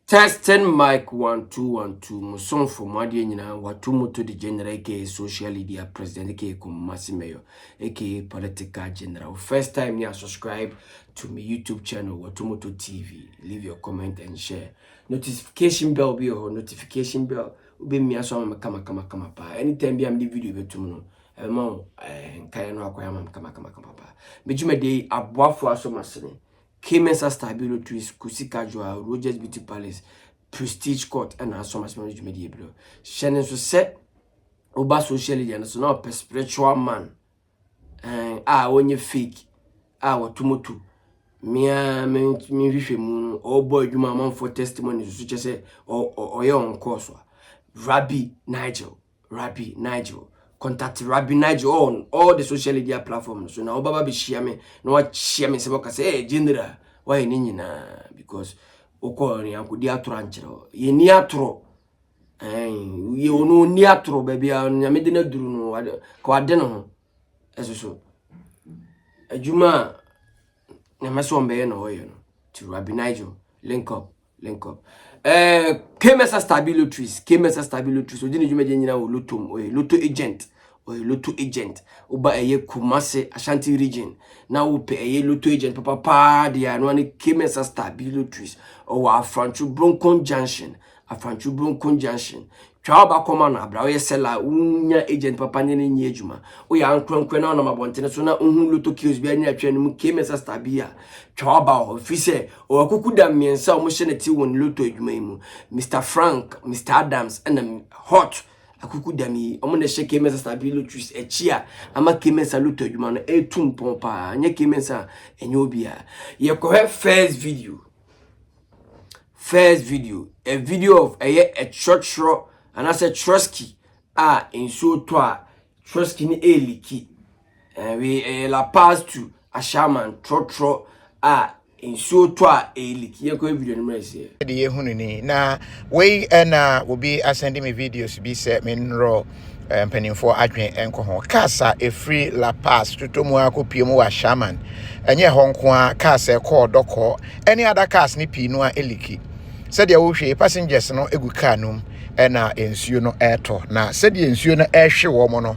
Testing mic 1 2 1 2 muson for mwadi nyina watumu to the general ke social media president ke kumasi mayor aka political general. First time you subscribe to my YouTube channel watumu to TV. Leave your comment and share. Notification bell be your notification bell. Ube mi aso kama pa. Anytime be am the video betumu no. Ema nkaya no akwaya kama pa. Mejume dey aboafo aso masene. Kemensa Stabilo Twist, Kusi Casual, Rogers Beauty Palace, Prestige Court, and our Thomas Management Media. Shannon so set Oba social media, so now spiritual man. And when you fake, what to Mia me wish moon, oh boy, you my mom for testimony, so just say, or your own course. Rabbi Nigel. Contact Rabbi Nigel on all the social media platforms. So now Baba be share me. No what share me say, hey, General, why na? Because oko ni anko di atro anchero. Ye ni atro. Ye ono ni atro baby a nyame de na duru no. Kwa de no ho. Eso. Adwuma na maso mbe no hoye no. To Rabbi Nigel, link up. Kemesa Stabilo Twist. Odini jume je nyina wo Lotto agent. Lotto agent. Oba eye Kumase Ashanti region. Na wo pe eye Lotto agent papa dia no ani Kemesa Stabilo Twist. O Afranchu Broncon Junction. Twa ba koma na abra we sella unya agent papa ne nyi adwuma. O ya ankronkron na mabontene so na unhu Lotto kills bia ni atwa ne mu Kemesa Stabia. Twa ba office o akukuda miensa o mo hye ne ti won Lotto adwuma mu. Mr. Frank, Mr. Adams and hot akukuda mi o mo ne hye Kemesa Stabilo Twist echia ama Kemesa Lotto adwuma no etum pompa anya Kemesa enye obia. Ye ko first video, a video of a Trotro and I said Trotsky in so to Trotsky ni eliki we Lapaz to Ashiaman Trotro in so to eliki ye ko video no say de ye hunu ni na we na will be sending me videos be set me nro mpanimfo adwen enko ho kasa e free Lapaz tutomu akopie mu Ashiaman enye honko a kasa e call doko any other cars ni pi no a eliki said ya wo hwe passengers no egu car num na ensuo no eto na said ya ensuo no ehwe wo mo no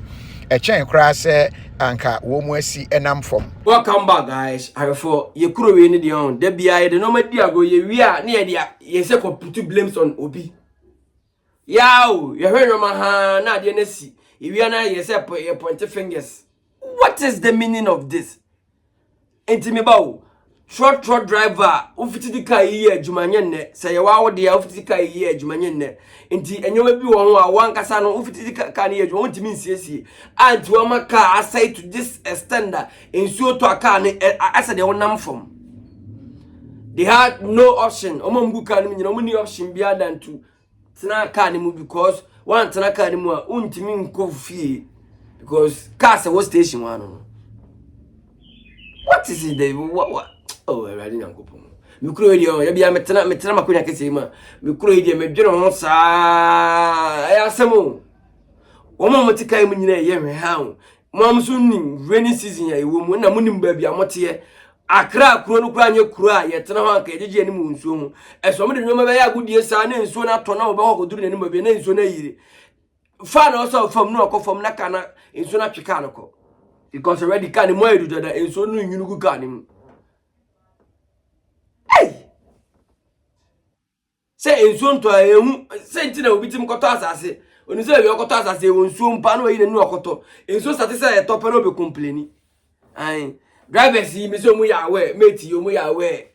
echen kra se anka wo mu asi enam fom. Welcome back guys. I for ye kuro we ni de on da bia ye de no madi ago ye wi a na ye de ye se ko put blames on obi yaw ye hwe no ma ha na de na si ye wi na ye se ye point fingers. What is the meaning of this? Enti ba o Trotro driver ufiti di ka yi adwuma ne se ye wa wo de ufiti di ka yi adwuma ne enti enyewa bi wo ho a wankasa no ufiti di ka ne adwuma ontimi nsiesie anti wo maka aside to this extender ensuo to aka ne asa de wonam from they had no option omamgu ka ne nyina omni option bia than to tena ka ne mu because one tena ka ne mu a ontimi nkofie because car se wo station one no. What is it what oh already nyankopon me kuro hidi ya bia metena makonya kese ma me kuro hidi me dwene ho saa ya asemo wo mo mtikai mu nyina ye hwe ha mo am so nim rainy season ya ewo mu na mo nim ba bia mote akra kuro no kura anye kuro a ye tena ho anka ejeje ni mu nsuo mu eso me de nyoma ba ya agudie saa na nsuo na to na wo ba ho koduru na ni ma bia na nsuo na yire fa na so fam no akofam na kana nsuo na tweka no ko because already kan mo edu dada nsuo no nyunu ku kan ni. Say ensuo nto ehu say ntina obitim koto asase oni say we koto asase ensuo mpa no yi nanu okoto ensuo start say e top no be complain ai drivers yi me say omu ya we mate omu ya we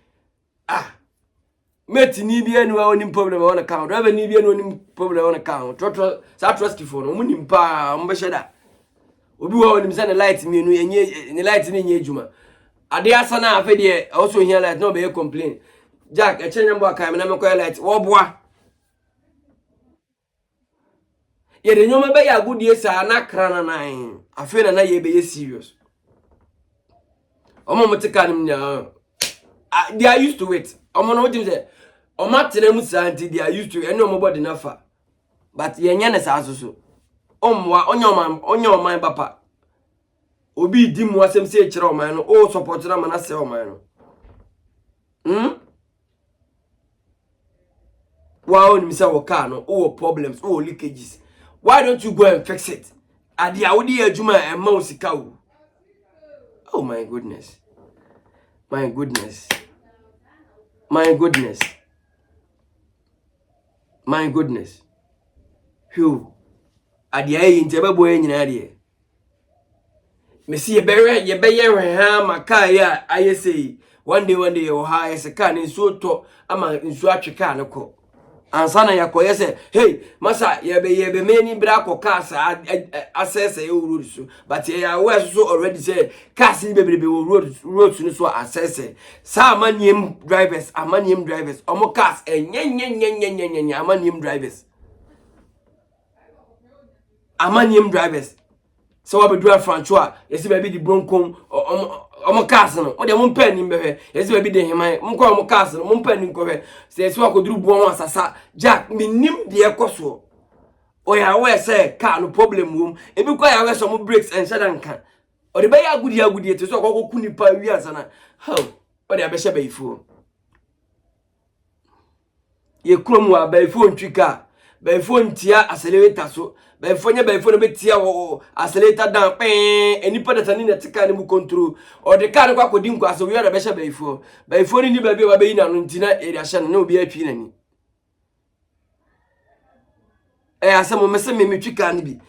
mate ni bi enu oni problem on account driver ni bi enu oni problem on account Trotro sa trusty phone omu ni mpa mbe sheda obi wo oni say na light mi enu enye ni light ni nye adwuma ade asa na afa de also here light no be complain Jack, a change number came and I'm going to let Wobwa. Yet the number by a good years are not crana nine. I feel an I be serious. They are used to it. I'm not say. I'm not telling you they are used to it. No more than enough. But Yan is also. On your mind, papa. Obi dim was some say, man, all support them and I say, man. Wow, ni misa wakano, oh problems, oh leakages. Why don't you go and fix it? Adi audi ejuma e mouse kawu. Oh my goodness. My goodness. My goodness. My goodness. Whew. Adi ayi intebe boye nyina adi. Mesi ye be ha maka ya ayese. One day yo ha ayese ka ni nso to ama nso atweka ne ko. Ansana yakoye say, hey masa ye be many bra ko cars access e road so but ye aware so already say cars ni bebrebe road so access sa amanyem drivers omo cars enyenyenyenyenyenyen amanyem drivers so we be do franchua yesi be di bronkom omo cars no o de mo pen ni be yesi be de heman mo ko omo cars no mo pen ni ko he se yesi wa ko duru bu won asasa jack minim de ekoso o ya we say car no problem wom e bi ko ya we so mo brakes and shadan kan o de be ya agudi te so ko ku nipa wi asana how o de abehye be ifu ye krom wa be ifu ntwika be ifu ntia accelerator so be fonye be fo no betia wo accelerator down pen enipa da tani na tika ne mu control o de car kwa kodi nkwa so wi ara be fo ni ba bi wa be yi na no ntina area hye na obi atwi nani asemo mese me twika ne bi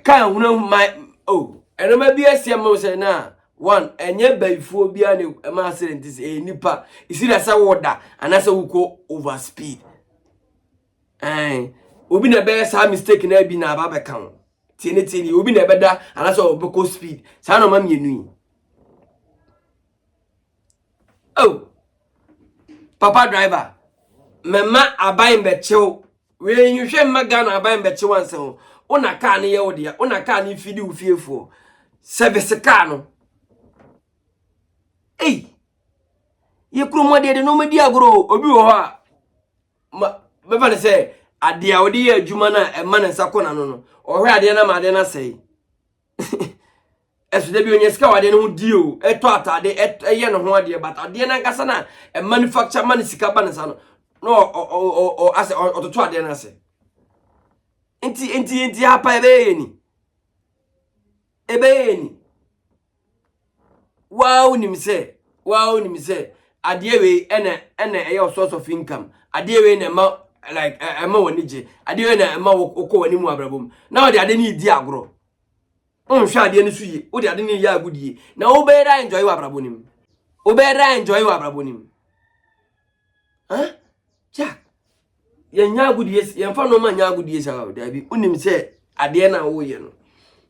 kan hunu my oh eno ma bi asia mo se na one enye baifuo bia ne ma accident is nipa isira sa woda anasa wuko over speed obi na be sa mistake na bi na baba kan tieni obi na be da anasa obeko speed sa no ma mienu oh papa driver mema abai mbechew we nhwe magana abai mbechew anse ho una car ne ye wodia una car ne fidi ufiefo service car no ye krumo de no medi agro obi wo ha me fa say ade a odi ye adwuma na e ma ne nsa kona no no ohwe ade na ma ade na sei esu de bi onye sika wade no ho di o eto atade eye no ho ade but ade na nkasa na e manufacture man sika ba ne sa no no ase ototo ade na se enti hapa ebeni wow ni mi say ade we ene eye source of income ade we na ma like ema wonije ade we na ema wokọ wani mu abrabom na ode ade ni di agro onhwe ade ni suye ode ade ni ya agudie na wo be ra enjoy wa abrabonim ja ye nya agudie ye mfa no ma nya agudie sa da bi unim say ade na wo ye no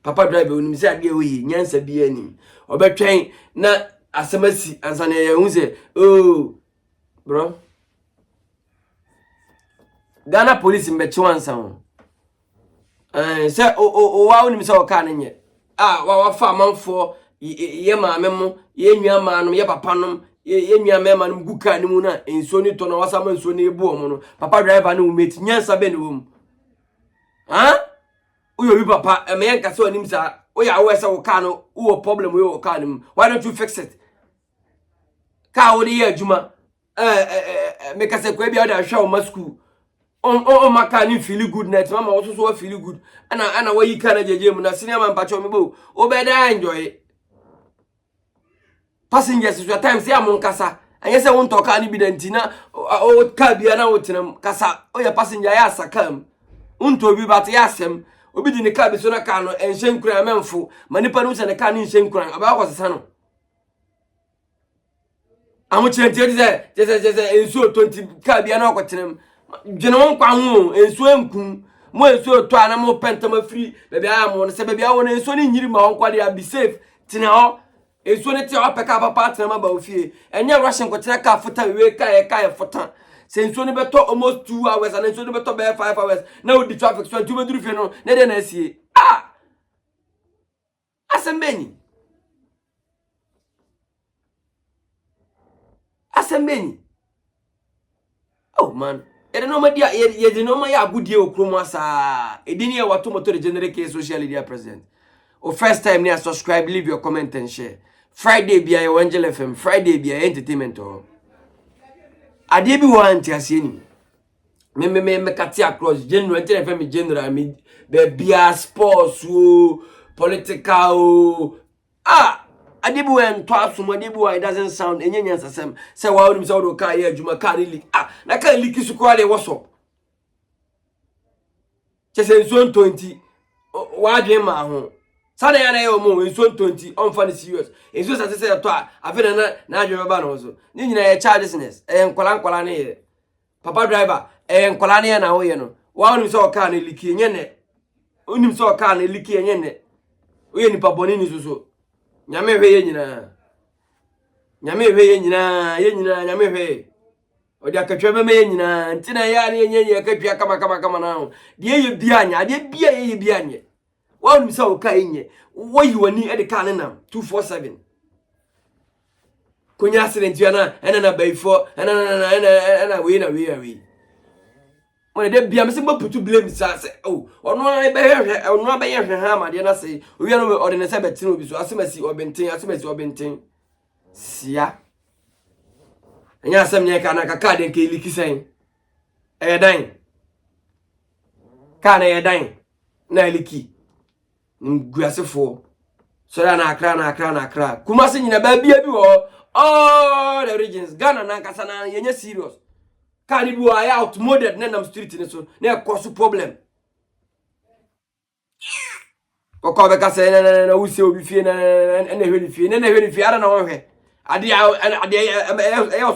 papa driver unim say ade wo ye nyansa bi anim obetwen na asemasi ansana ye hu say oh bro Ghana police mbechi wansa ho say wa unim say o ka nye wa fa manfo ye maame mo ye nua maanum ye papa nom ye nua mema nom guka ni mu na enso ni to na wasama enso ni ebu omo no papa driver no meti nyansa be ne wom uyo bi papa me yanka so anim sa oya wo ese wo ka no wo problem wo ka nim why don't you fix it ka wo ye adwuma me ka se kwa bia da hwa o ma school on maka ni feel good net mama wo so feel good ana wo yi kana jeje mu na senior man pacho me bo o be da enjoy passengers so times ya mon kasa anye se won to ka ni bidantina o ka bia na wo tenam kasa o ya passenger ya sakam unto bi bat ya asem obi di ne ka bi so na ka no enhyen kura memfo manipa no se ne ka ni enhyen kura aba ko sesa no amu chente je enso 20 ka bia na ko tenam dwene won kwa ho enso enkun mo enso to ana mo pentama free bebe amo no se bebe awo na enso ni nyiri ma won kwa dia be safe tene ho enso ne ti opeka papa tene ma ba ofie enye rushing ko tene ka fota we ka fota se enso ne beto almost 2 hours and enso ne beto be 5 hours na odi traffic so tu meduru fie no ne de na asie asembeni oh man ede no madia ye no ma ya agudie okromo asa edini ya wato motor generate social media president o first time ni subscribe, leave your comment and share. Friday be your Angel FM, Friday be your entertainment. ade bi wa antiase ni me kati across general ente na me general me be sports o political o ade bi wa nto asom ade bi wa it doesn't sound enyenyan sasem say wa onim say wo ka ye adwuma ka ni leak na ka leak su ko ale wo so chese nso 20 wa adwen ma ho sada ya na ye omo nso 20 on fa ni serious nso sase say to afi na adwen ba no so ni nyina ye charge business nkola na ye papa driver nkola na ye na wo ye no wa onim say o ka na leak enye ne onim say o ka na leak enye ne o ye nipa boni ni so nyame hwe ye nyina ye nyina nyame hwe odi akatwa be me nyina ntina ya na ye akatwa kama na de ye bia nya de bia ye bia nya wa onim say o ka enye wo yi wani e de ka ne nam 247 konya accident ya na baifo na we when they be am say putu blame say oh ono be hwe ha ma de na say owi no ode ne say betin obi so asemasi obenten sia enya asem nye ka na kaka de nke liki sen dan ka na dan na liki nguasefo so da na akra kuma se nyina ba bia bi wo all the regions Ghana na nkasa na yenye serious ka ni bi wa ya outmoded na nam street ni so na cause problem koko be ka se na wusi obi fie na hwe fie ara na wo hwe ade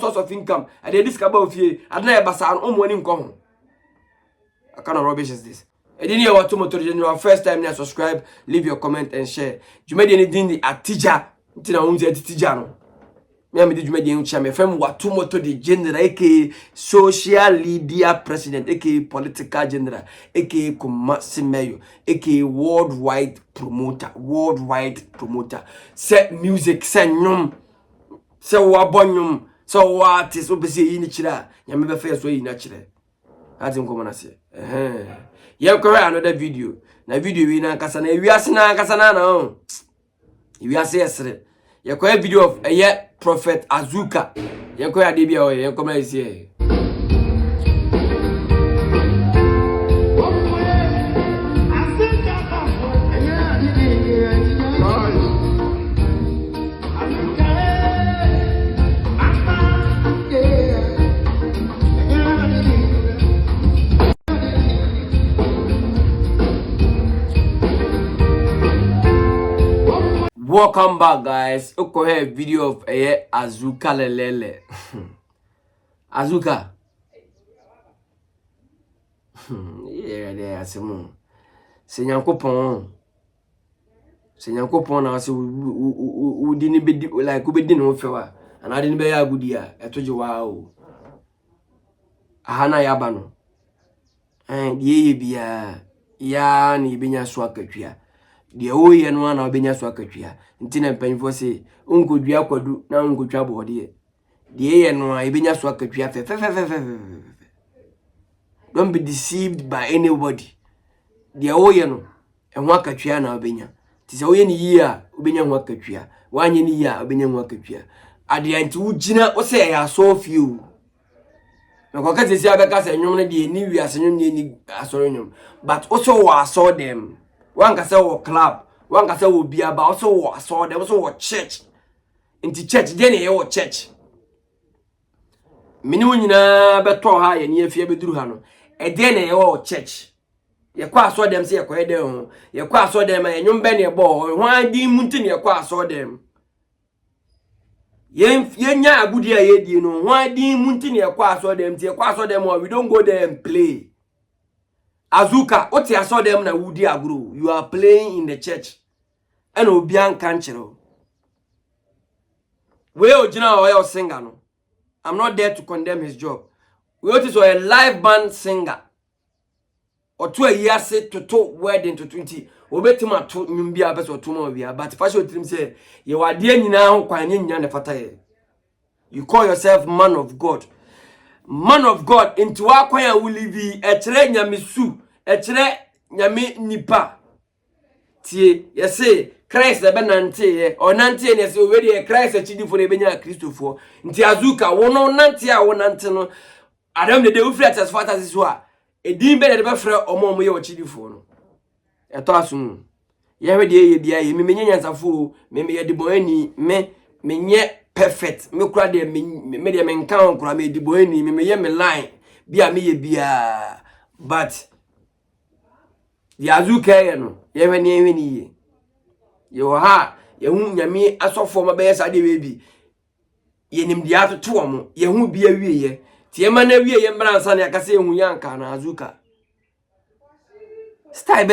source of income ade this ka ba fie ade na basa an omo ni nko ho kind of rubbish is this? I didn't hear what Trotro general first time now subscribe, leave your comment and share. Jumedi anything the atija, ntina unzi atija no. Me am di jumedi uncha me fam what Trotro the general aka social media president aka political general aka Kumasimeyo aka worldwide promoter. Set music, set nyum, set wabonyum, so what artist obese yi ni chira. Nyame be fe so yi na chira. Ati nko mana se. Ye ko another video. Na video wi na kasa na wiase na kasa na no. Wiase yesre. Ye ko video of Prophet Azuka. Ye ko ya de bia o ye ko ma isi. Welcome back, guys. Oko here video of Azuka lelele. Azuka. Yeah, asemo. Se nyankopon na se udi ni bedi like ubedi no fewa. Anade ni be ya gudi a etoje wa o. Ahana yaba no. Ye bia ya ni benya so akatwia. De oye no na obenya so akatwia ntina mpanfo se unkodua kwadu na unkotwa bode de ye no ebenya so akatwia fe don't be deceived by anybody de oye no enho akatwia na obenya tise oye ni yi a obenya ho akatwia wanye ni yi a obenya ho akatwia ade anti ugina o se ya so few na kwa kase si abeka se nwom na de ni wiase nwom ni asoro nwom but also wa saw them. One can say wo club, one can say wo bia ba also wo so there also wo church. Inti church dey na wo church. Mini wonyina beto ha ye ne afia beduru ha no. E dey na wo church. Ye kwa aso dem se ye kwa dey ho. Ye kwa aso dem enwom be ne bo ho adi mu nti ne kwa aso dem. Ye nya agudi a ye di no ho adi mu nti ne kwa aso dem ti ye kwa aso dem we don't go there and play. Azuka, what you saw them na wudi agro. You are playing in the church. And obian kanchero. We ojina oil singer no. I'm not there to condemn his job. We otis a live band singer. Or 2 years set to wedding to 20. Obetima to nyumbia best or 2 more year. But fashion team say you are dear now kwanye nyane fataye. You call yourself man of God. Man of God into akwanya ulivi etre nyame su etre nyame nipa tie yese Christ ebe nante o nante ne se we de Christ achidifo na ebenya Kristofo nti azuka wo no nante a wo nante no Adam de ufri atas fantasy so a edin be de be frɛ omo ye ochidifo no eto asum ye hwe de ye bia ye me nyansafo me ye de boani me nye perfect me kura de me de me nkan kura me de boani me ye me line bia me ye bia but the azuka ye no ye hwe ni ye yo ha ye hu nyame asofo ma be yesa de we bi ye nim dia to omo ye hu bia wie ye tie ma na wie ye mbra nsa na yakase hu yanka na azuka style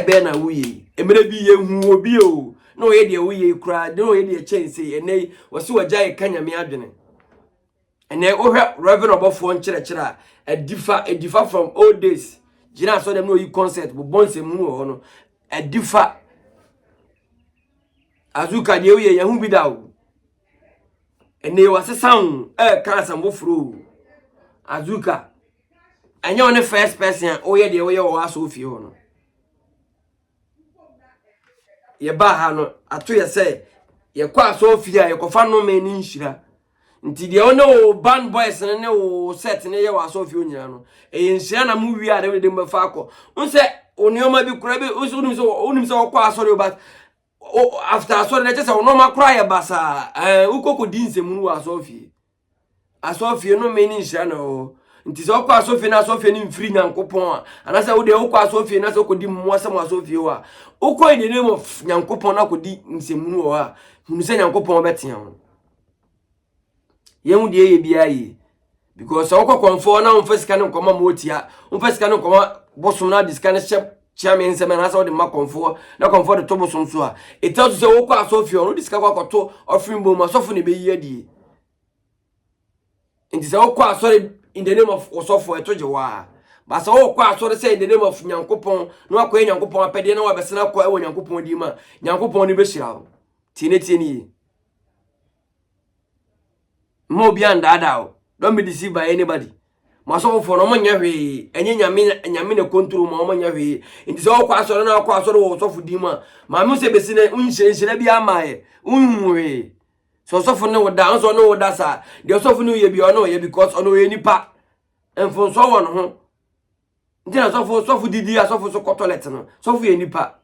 be na wuye emre bi ye hu obi o no ye de wuye kura de no ye de chense ene wo se wagya ye kanyame adwene ene wo hwe reverend obofo nkyerɛkyerɛ a from old days gina so dem no yi concert bo bonse mu ho no edifa azuka de wuye ye hu bi da o ene wo se sound kan sambo fro azuka enye on the first person o ye de wo ye wo aso fie ho no ye ba ha no ato ye se ye kwa aso fie a ye kofa no me ni nhira nti de one o band boys ne o set ne ye wo aso fie onyina no e nhira na mu wi a de me fa akọ unse onioma bi kura bi unim se wo kwa aso re but after aso re se onoma kura ye basa ukoko di nsemu no aso fie no me ni nhira no nti se okwa asofie na asofie ni mfiri nyankopon anase wo de okwa asofie na se okodi mmosam asofie wa okwa in the name of nyankopon na kodi nsemu wo ha hunu se nyankopon betia ho yemu de ye bia yi because okwa konfo na umfasika ne nkoma motia umfasika ne nkoma bosom na disika ne chairman nsema na se wo de makonfo na konfo de to bosom so a etaso se okwa asofie no disika kwa koto offering bom asofo ne be yi adi nti se okwa asori in the name of osofo etojewa ba se wo kwa asori say in the name of nyankopon no akwa nyankopon apede na wabesena kwa ewo nyankopon di ma nyankopon ni behira tieni mo bi andada o don't be deceived by anybody maso for no manya hwe enye nyame na control ma manya hwe nti se wo kwa asori na kwa asori wo osofo di ma mu se besine unhyenhyena bi amaye unhwe so sofo ne woda nso ne woda sa de sofo ne ye bi ono ye because ono ye nipa enfo so won ho ntina sofo didi a sofo so toilet no sofo ye nipa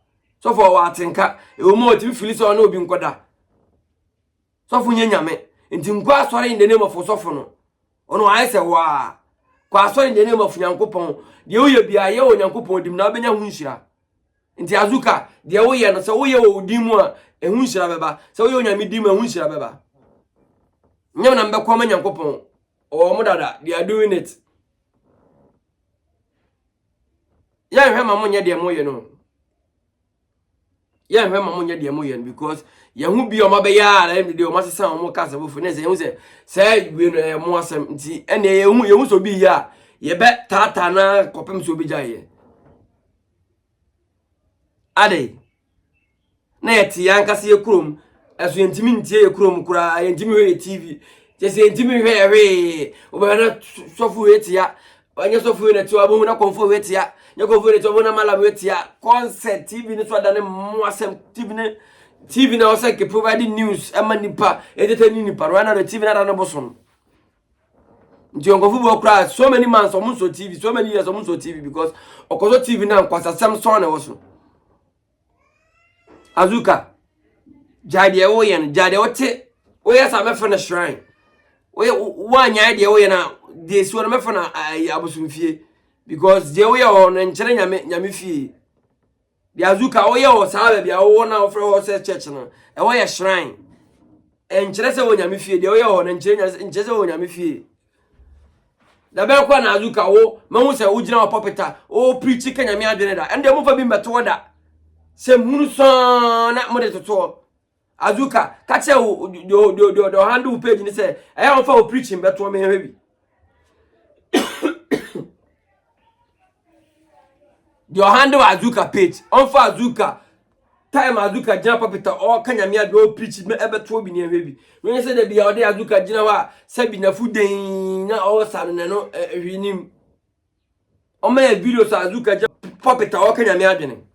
sofo wa atenka e o mo oti fili so ono obi nkoda sofo nye nyame nti nkwa asore in the name of sofo no ono ayese wa kwa asore in the name of nyankopon de o ye bia ye o nyankopon dim na obenya hu nhira nti azuka de o ye no se o ye o dimu a ehu nhira beba se o ye o nyame dimu ehu nhira beba nyam na mbekọ ma nyankopon o mo dada they are doing it ya hwe ma monye de moye no ya hwe ma monye de moye because ya hu bi o ma be ya ara em de o ma sesa o mo kasa bofu ne se hu se we no mo asem nti ene ye hu so bi ya ye be tata na kopem so bi jaye ade na ye ti yankase ye krom aso yentimi ntie ye krom kura yentimi hwe TV jese yentimi hwe obana sofu wetia anya sofu we neto abo na konfo wetia nya konfo neto abo na mala wetia concert TV ne so adane mo asem TV na ose ke provide news ama nipa edetani nipa wana the TV na da no bosom nti onkofu bo kura so many months omun so TV so many years omun so TV because okoso TV na nkwasa Samsung na woso azuka jade wo ye no jade wote wo ye sa mefa na shrine wo wanya de wo ye na de so na mefa na abosumfie because de wo ye ho no nkyere nyame fie de azuka wo ye ho sa ba bia wo na wo fre ho se church no e wo ye shrine nkyere se wo nyame fie de wo ye ho no nkyere se wo nyame fie da be kwa na azuka wo mahu se wo gina wo popeta o preach ka nyame adwene da ende mo fa bi mbeto da se munu so na mo de toto azuka kache do handle page ni say e on fa o preaching beto me heavy do handle azuka page on fa azuka time azuka jina papita o kanya me do preach me e beto bi ni heavy when say da bia o de azuka jina wa sabi na fuden na o san ne no hwinim o ma video sa azuka jina papita o kanya me adwene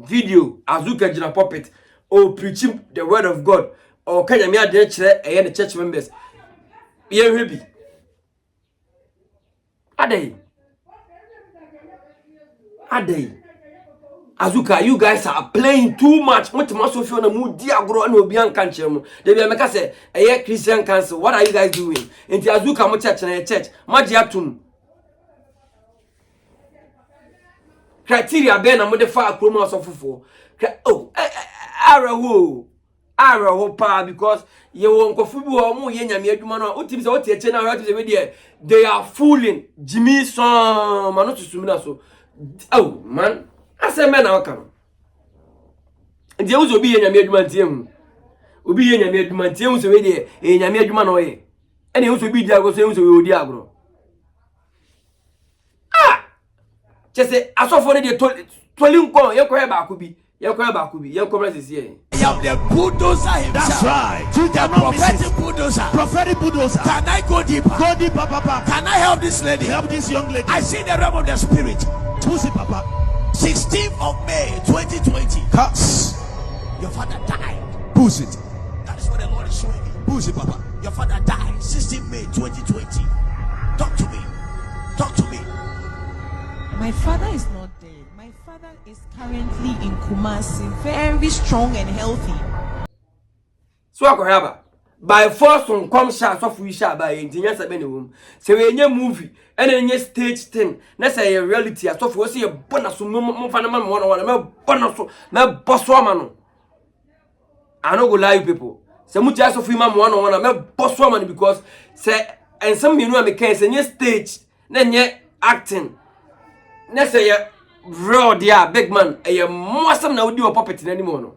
video azuka jina pulpit or preaching the word of God or kanya me ade kire the church members ye hwebi adey azuka, you guys are playing too much. Much so feel na mu di agro na obi an kan kire mu de bia meka say Christian council, what are you guys doing? Enti azuka mo church na church maji atum criteria be na mo de fa akromo asofofo arawo pa because ye won kofu bi wo mo ye nyame adwuma no utim se wote eche na what is we they are fooling Jimmy son mano susumi na so man aseme na waka ndi ewu obi ye nyame adwuma ntie hu obi ye nyame adwuma ntie hu se we de nyame adwuma no ye ene ewu obi di agro so ewu so we odi agro chese asofo ne de toli nko ye ko ba akubi ye ko ba akubi ye ko bless here. I am the bulldozer himself. That's right. The prophetic bulldozer. Can I go deeper? Go deeper, Papa. Can I help this lady? Help this young lady. I see the realm of the spirit. Who's it, Papa? 16th of May 2020. Cuts. Your father died. Who's it? That is what the Lord is showing me. Who's it, Papa? Your father died 16th May 2020. Talk to me. Talk to me. My father is not dead. My father is currently in Kumasi, very strong and healthy. So akohaba by force on come sha so fu sha by engineer sabe ne wom se we nye movie and enye stage thing na say reality so fu se ye bona so mo fa na ma mo na me bona so me bosso ama no I no go lie people se mu tia so fu ma mo na me bosso ama no because se ensem menu am kan se nye stage na nye acting na say ye real dia big man e mo asem na odi o puppet na ni mo no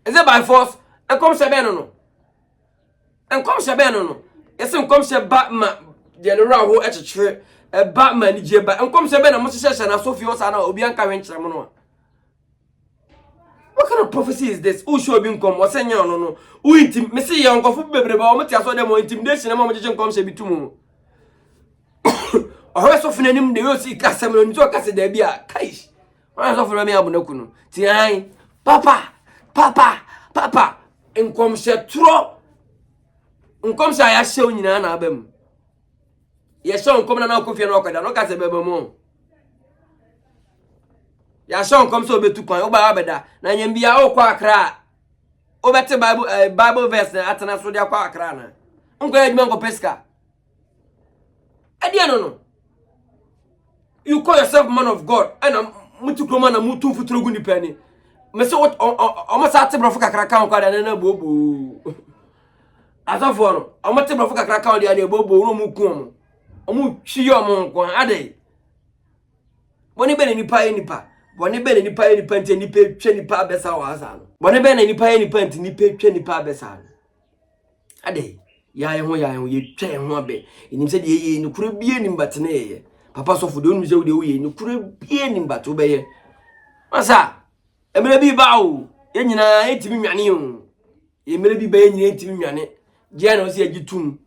is it by force and come se no and come se no yes come se Batman general ho echechere Batman je ba and come se na mo hye na Sophie osa na obi anka wenkyere mo no. What kind of prophecy is this? Who show be come was enya no who intim me say yon kofo bebre ba o meti aso dem intimidation na mo jeje come se bitumu o so funanim de yo si kasem no nto kase da bia kai wan so funa me abunaku no ti ai papa nkom se tro nkom se ya hye onyina na abam ye hye nkom na akofie na okwada no kase beba mo ya hye nkom se obetu kwan oba abeda na nyem bia okwa akra obete bible verse na atana so dia kwa akra na nko ya djuma nko peska ade no you call yourself man of God and mutu kroma na mutu futrogu ni pani me say what almost ate brofo kakra kan kwa da na bobo asafo no almost ate brofo kakra kan da na bobo no mu ku omo omu hwi omo nko ade boni be na nipa boni be na nipa nti nipa twa nipa abesa wa asa no boni be na nipa nti nipa twa nipa abesa no ade ya ho ye twa ho abe enim se de ye ni kuro bie ni mbatene ye papa so fudo nu se de wo ye ni kuro bie ni mbato be ye masa emere bi ba o ye nyina etimi nwane o ye emere bi ba ye nyina etimi nwane je na o se agitum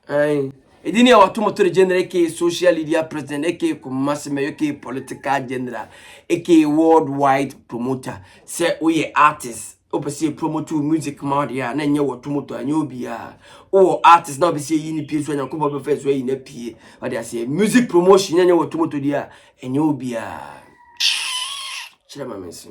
ai edini ya watu motor general ke social media president eke kumasime ke political general eke worldwide promoter se oye artist opese promote music media na nye watu motor anya obia o artist na opese yi ni pie so anya ko bo fe so yi na pie what they say music promotion anya watu motor dia anya obia chira mamensi